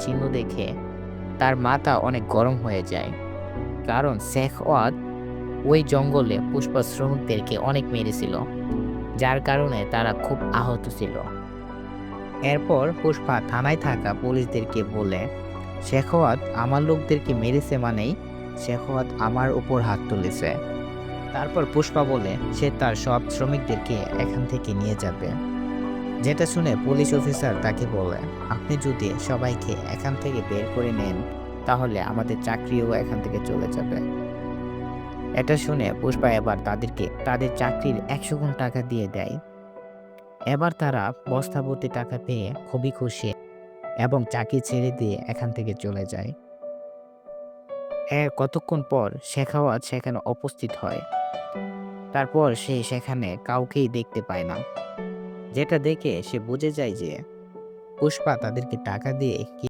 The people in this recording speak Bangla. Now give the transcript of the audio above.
চিহ্ন দেখে তার মাথা অনেক গরম হয়ে যায়। কারণ শেখাওয়াত ওই জঙ্গলে পুষ্পা শ্রমিকদেরকে অনেক মেরেছিল, যার কারণে তারা খুব আহত ছিল। এরপর পুষ্পা থানায় থাকা পুলিশদেরকে বলে, শেখাওয়াত আমার লোকদেরকে মেরেছে মানেই শেখাওয়াত আমার উপর হাত তুলেছে। তারপর পুষ্পা বলে সে তার সব শ্রমিকদেরকে এখান থেকে নিয়ে যাবে। যেটা শুনে পুলিশ অফিসার তাকে বলে, আপনি যদি সবাইকে এখান থেকে বের করে নেন তাহলে আমাদের চাকরিও এখান থেকে চলে যাবে। এটা শুনে পুষ্পা এবার তাদেরকে তাদের চাকরির 100 গুণ টাকা দিয়ে দেয়। এবার তারা বস্তা ভর্তি টাকা পেয়ে খুবই খুশি এবং চাকরি ছেড়ে দিয়ে এখান থেকে চলে যায়। এর কতক্ষণ পর শেখাওয়াত সেখানে উপস্থিত হয়। তারপর সে সেখানে কাউকেই দেখতে পায় না, যেটা দেখে সে বুঝে যায় যে পুষ্পা তাদেরকে টাকা দিয়ে